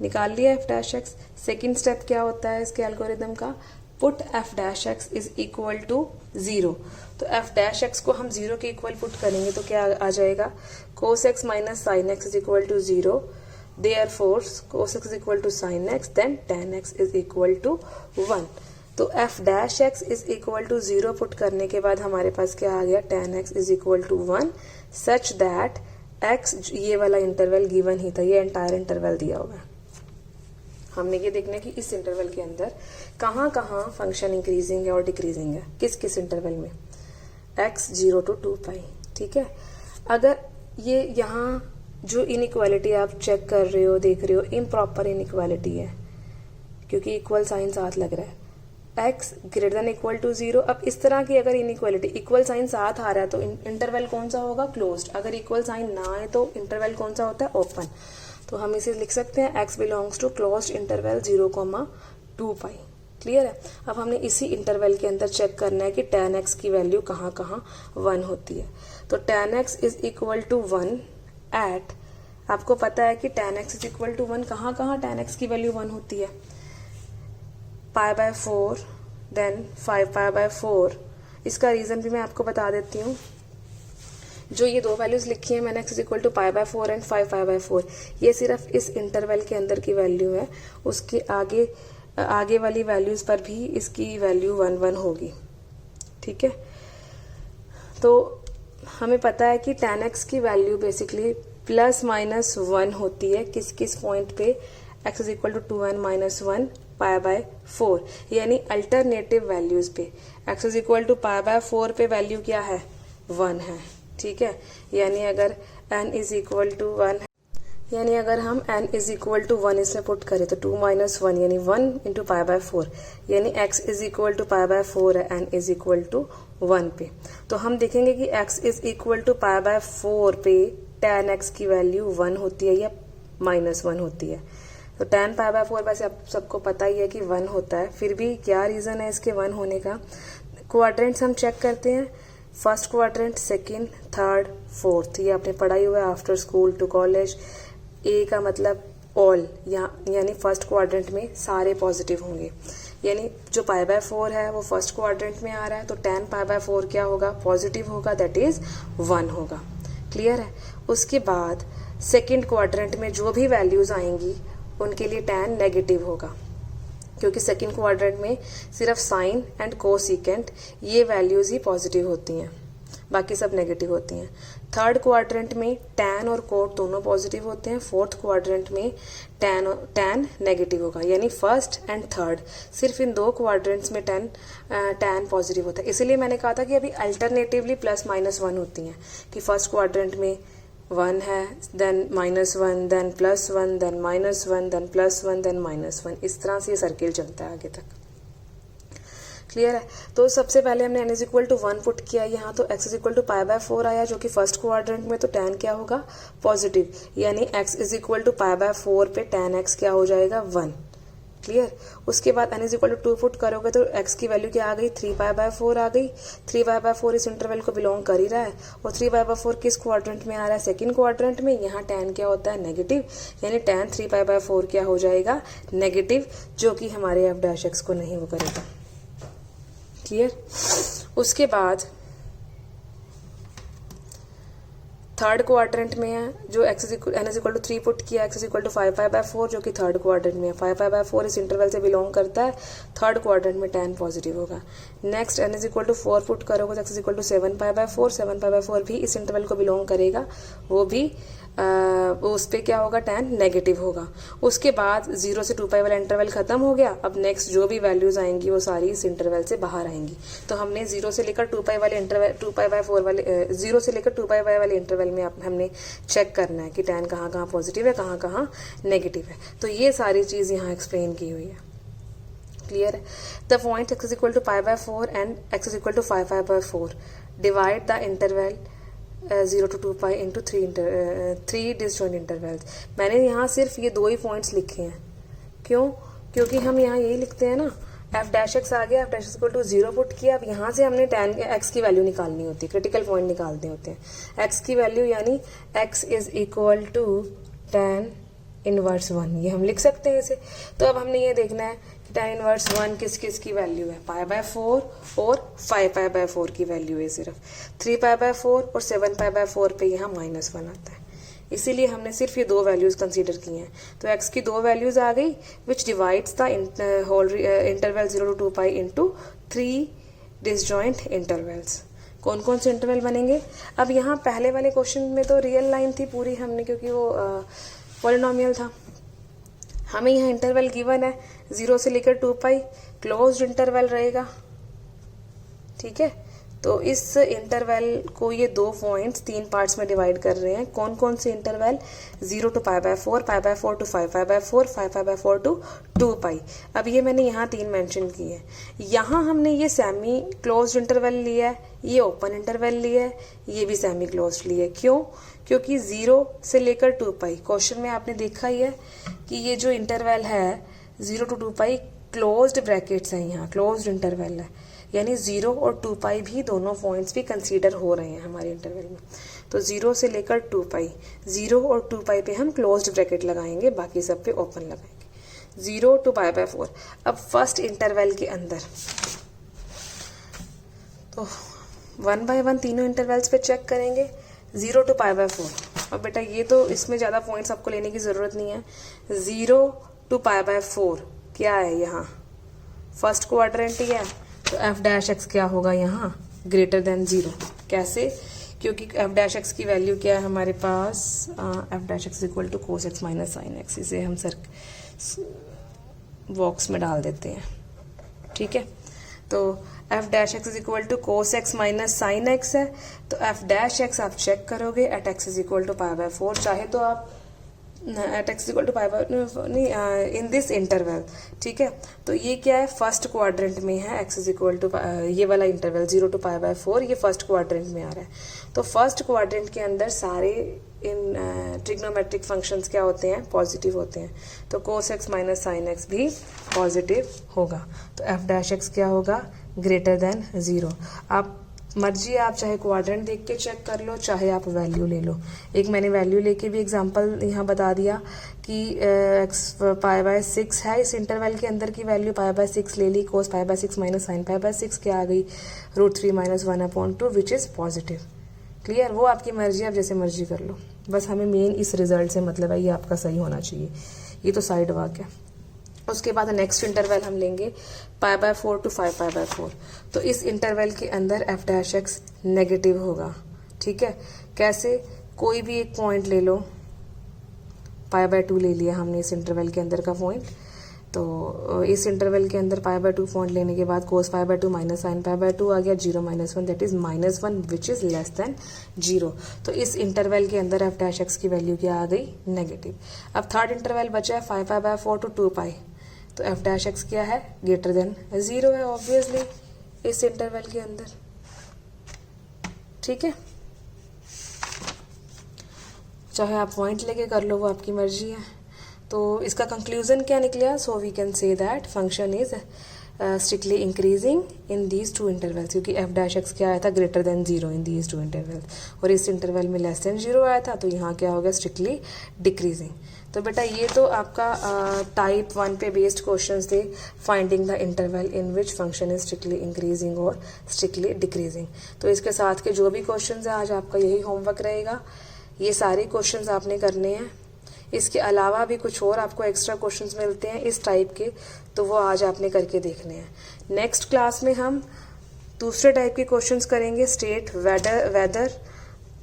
निकाल लिया f'(x). सेकेंड स्टेप क्या होता है इसके एल्गोरिदम का? Put f'(x) is equal to 0, तो f'(x) को हम 0 के इक्वल पुट करेंगे तो क्या आ जाएगा? cos x minus sin x is equal to 0, therefore cos x is equal to sin x, then tan x is equal to 1। तो f'(x) is equal to 0 put करने के बाद हमारे पास क्या आ गया? tan x is equal to 1 such that x, ये वाला इंटरवल गिवन ही था, ये एंटायर इंटरवल दिया हुआ है। हमने ये देखना है कि इस इंटरवल के अंदर कहाँ कहाँ फंक्शन इंक्रीजिंग है और डिक्रीजिंग है, किस किस इंटरवल में, x 0 to 2π। ठीक है, अगर ये यहाँ जो इनइक्वालिटी आप चेक कर रहे हो, देख रहे हो, इम्प्रॉपर इनइक्वालिटी है क्योंकि इक्वल साइन साथ लग रहा है, x greater than equal to 0। अब इस तरह की अगर इनइक्वालिटी इक्वल साइन साथ आ रहा है तो इंटरवल कौन सा होगा? क्लोज्ड। अगर इक्वल साइन ना आए तो इंटरवल कौन सा होता है? ओपन। तो हम इसे लिख सकते हैं x belongs to closed interval 0, 2π। Clear है? अब हमने इसी इंटरवल के अंदर चेक करना है कि tan x की वैल्यू कहाँ कहाँ 1 होती है। तो tan x is equal to 1 at, आपको पता है कि tan x is equal to 1 कहाँ कहाँ tan x की वैल्यू 1 होती है? π/4, देन 5π/4। इसका रीजन भी मैं आपको बता देती हूँ। जो ये दो वैल्यूज लिखी है मैंने, x is equal to π/4 and 5π/4, ये सिर्फ इस इंटरवल के अंदर की वैल्यू है। उसके आगे वाली वैल्यूज पर भी इसकी वैल्यू 1 1 होगी। ठीक है, तो हमें पता है कि tan x की वैल्यू बेसिकली ±1 होती है। किस किस पॉइंट पे? x is equal to 2n - 1 π/4, यानी अल्टरनेटिव वैल्यूज पे। x इज इक्वल टू π/4 पे वैल्यू क्या है? 1 है। ठीक है, यानी अगर n इज इक्वल टू 1, यानी अगर हम n इज इक्वल टू 1 इसमें पुट करें तो 2 - 1 यानी 1 इंटू π/4, यानी x इज इक्वल टू π/4 है, n इज इक्वल टू 1 पे। तो हम देखेंगे कि x इज इक्वल टू π/4 पे tan x की वैल्यू 1 होती है या -1 होती है। तो tan π/4 वैसे आप सबको पता ही है कि 1 होता है, फिर भी क्या रीजन है इसके 1 होने का? क्वाड्रेंट्स हम चेक करते हैं, first quadrant, second, third, fourth, ये आपने पढ़ा ही हुआ है आफ्टर स्कूल टू कॉलेज। ए का मतलब ऑल, यानी फर्स्ट क्वाड्रेंट में सारे पॉजिटिव होंगे, यानी जो π/4 है वो फर्स्ट क्वाड्रेंट में आ रहा है, तो tan π/4 क्या होगा? पॉजिटिव होगा, दैट इज 1 होगा। क्लियर है? उसके बाद सेकंड क्वाड्रेंट में जो भी वैल्यूज आएंगी उनके लिए tan नेगेटिव होगा, क्योंकि सेकंड क्वाड्रेंट में सिर्फ साइन एंड कोसिकेंट ये वैल्यूज ही पॉजिटिव होती हैं, बाकी सब नेगेटिव होती हैं। थर्ड क्वाड्रेंट में tan और कोट दोनों पॉजिटिव होते हैं। फोर्थ क्वाड्रेंट में tan नेगेटिव होगा, यानी फर्स्ट एंड थर्ड सिर्फ इन दो क्वाड्रेंट्स में tan पॉजिटिव होता है। इसलिए मैंने कहा था कि अभी अल्टरनेटिवली +- 1 होती हैं, कि फर्स्ट क्वाड्रेंट में 1 है, then -1, then +1, then -1, then +1, then -1, इस तरह से ये सर्किल चलता है आगे तक। क्लियर है? तो सबसे पहले हमने n is equal to 1 put किया यहाँ, तो x इज इक्वल टू π/4 आया जो कि फर्स्ट क्वाड्रेंट में, तो tan क्या होगा? पॉजिटिव, यानी x इज इक्वल टू π/4 पे tan x क्या हो जाएगा? 1। क्लियर? उसके बाद n is equal to 2 put करोगे तो x की वैल्यू क्या आ गई? 3π/4 आ गई। 3π/4 इस इंटरवल को बिलोंग कर ही रहा है, और 3π/4 किस क्वाड्रेंट में आ रहा है? सेकंड क्वाड्रेंट में। यहाँ tan क्या होता है? नेगेटिव, यानी tan 3π/4 क्या हो जाएगा? नेगेटिव, जो कि हमारे f' को नहीं वो करेगा। क्लियर? उसके बाद थर्ड क्वाड्रेंट में है, जो n is equal to 3 put किया, x इज इक्वल टू 5π/4 जो कि थर्ड क्वाड्रेंट में है। 5π/4 इस इंटरवल से बिलोंग करता है, थर्ड क्वाड्रेंट में tan पॉजिटिव होगा। Next n is equal to 4 put करोगे तो x इज इक्वल टू 7π/4, 7π/4 भी इस इंटरवल को बिलोंग करेगा, वो भी उस पर क्या होगा? tan नेगेटिव होगा। उसके बाद 0 से 2π वाला इंटरवल खत्म हो गया। अब नेक्स्ट जो भी वैल्यूज आएंगी वो सारी इस इंटरवल से बाहर आएंगी। तो हमने 0 से लेकर 2π वाले इंटरवल 2π/4 वाले 0 से लेकर 2π वाले इंटरवल में हमने चेक करना है कि tan कहाँ कहाँ पॉजिटिव है, कहाँ कहाँ नेगेटिव है। तो ये सारी चीज़ यहाँ एक्सप्लेन की हुई है। क्लियर है? The point x is equal to π/4 and x is equal to 5π/4 divide the interval 0 to 2π into 3 disjoint intervals. मैंने यहाँ सिर्फ ये 2 ही पॉइंट्स लिखे हैं। क्यों? क्योंकि हम यहाँ यही लिखते हैं ना, f' आ गया, f' इक्वल टू 0 पुट किया। अब यहाँ से हमने tan x की वैल्यू निकालनी होती है, क्रिटिकल पॉइंट निकालने होते हैं। x की वैल्यू यानी x is equal to tan inverse 1, ये हम लिख सकते हैं इसे। तो अब हमने ये देखना है कि tan इनवर्स 1 किस किस की वैल्यू है? π/4 और 5π/4 की वैल्यू है सिर्फ। 3π/4 और 7π/4 पे यहाँ -1 आता है, इसीलिए हमने सिर्फ ये 2 वैल्यूज कंसीडर की हैं। तो x की 2 वैल्यूज आ गई, which divides the interval 0 to 2π into 3 disjoint intervals. कौन कौन से इंटरवल बनेंगे? अब यहाँ पहले वाले क्वेश्चन में तो रियल लाइन थी पूरी हमने, क्योंकि वो पॉलिनोमियल था। हमें यहाँ इंटरवल गिवन है 0 से लेकर 2π, क्लोज्ड इंटरवल रहेगा। ठीक है? तो इस इंटरवल को ये 2 पॉइंट्स 3 पार्ट्स में डिवाइड कर रहे हैं। कौन कौन से इंटरवल? 0 to π/4, π/4 to 5π/4, 5π/4 to 2π। अब ये मैंने यहाँ 3 मेंशन किए हैं। यहाँ हमने ये सेमी क्लोज्ड इंटरवल लिया है, ये ओपन इंटरवल लिया है, ये भी सेमी क्लोज्ड लिया है। क्यों? क्योंकि 0 से लेकर 2π, क्वेश्चन में आपने देखा ही है कि ये जो इंटरवल है 0 to 2π क्लोज्ड ब्रैकेट्स हैं, यहाँ क्लोज्ड इंटरवल है, यानी 0 और 2π भी दोनों पॉइंट्स भी कंसीडर हो रहे हैं हमारे इंटरवल में। तो 0 से लेकर 2π, 0 और 2π पे हम क्लोज्ड ब्रैकेट लगाएंगे, बाकी सब पे ओपन लगाएंगे। 0 to π/4। अब फर्स्ट इंटरवल के अंदर तो 1 by 1 तीनों इंटरवल्स पे चेक करेंगे। 0 to π/4, और बेटा ये तो इसमें ज़्यादा पॉइंट्स आपको लेने की ज़रूरत नहीं है। 0 to π/4 क्या है? यहाँ फर्स्ट क्वाड्रेंट ही है, तो f' क्या होगा यहाँ? Greater than 0। कैसे? क्योंकि f' की वैल्यू क्या है हमारे पास? f' equal to cos x minus sin x। इसे हम बॉक्स में डाल देते हैं। ठीक है? तो f' equal to cos x minus sin x है, तो f' आप चेक करोगे at x is equal to π/4। चाहे तो आप एट x इक्वल टू नहीं इन दिस इंटरवल। ठीक है? तो ये क्या है? फर्स्ट क्वाड्रेंट में है, x इज इक्वल टू ये वाला इंटरवल 0 to π/4 ये फर्स्ट क्वाड्रेंट में आ रहा है। तो फर्स्ट क्वाड्रेंट के अंदर सारे इन ट्रिग्नोमेट्रिक फंक्शंस क्या होते हैं? पॉजिटिव होते हैं। तो cos x minus sin x भी पॉजिटिव होगा। तो f' क्या होगा? Greater than 0। आप मर्जी, आप चाहे क्वाड्रेंट देख के चेक कर लो, चाहे आप वैल्यू ले लो। एक मैंने वैल्यू लेके भी एग्जांपल यहाँ बता दिया कि x π/6 है, इस इंटरवल के अंदर की वैल्यू π/6 ले ली, cos π/6 माइनस sin π/6 क्या आ गई? √3 - 1/2 विच इज़ पॉजिटिव। क्लियर? वो आपकी मर्जी, आप जैसे मर्जी कर लो, बस हमें मेन इस रिजल्ट से मतलब है, ये आपका सही होना चाहिए। ये तो साइड वाक है। उसके बाद नेक्स्ट इंटरवल हम लेंगे π/4 to 5π/4। तो इस इंटरवल के अंदर f' नेगेटिव होगा। ठीक है? कैसे? कोई भी एक पॉइंट ले लो, π/2 ले लिया हमने इस इंटरवल के अंदर का पॉइंट, तो इस इंटरवल के अंदर π/2 पॉइंट लेने के बाद cos π/2 माइनस sin π/2 आ गया, 0 -1 that is -1 which is less then 0। तो इस इंटरवल के अंदर f डैश x की वैल्यू क्या आ गई, नेगेटिव। अब थर्ड इंटरवल बचा है 5π/4 to 2π, तो f डैश x क्या है, ग्रेटर देन 0 है ऑब्वियसली इस इंटरवल के अंदर। ठीक है, चाहे आप पॉइंट लेके कर लो, वो आपकी मर्जी है। तो इसका कंक्लूजन क्या निकला, so we can say that function is strictly increasing in these two intervals, क्योंकि f डैश एक्स क्या आया था, greater than 0 in these two intervals, और इस इंटरवल में लेस देन 0 आया था, तो यहाँ क्या हो गया, स्ट्रिक्टली डिक्रीजिंग। तो बेटा ये तो आपका टाइप 1 पे बेस्ड क्वेश्चंस थे, finding the interval in which function is strictly increasing और स्ट्रिक्टली डिक्रीजिंग। तो इसके साथ के जो भी क्वेश्चंस हैं आज आपका यही होमवर्क रहेगा, ये सारे क्वेश्चंस आपने करने हैं। इसके अलावा भी कुछ और आपको एक्स्ट्रा क्वेश्चंस मिलते हैं इस टाइप के, तो वो आज आपने करके देखने हैं। नेक्स्ट क्लास में हम दूसरे टाइप के क्वेश्चंस करेंगे, स्टेट वेदर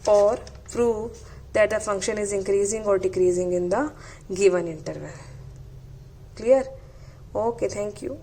और prove that the function is increasing और decreasing in the given interval. Clear? Okay, thank you.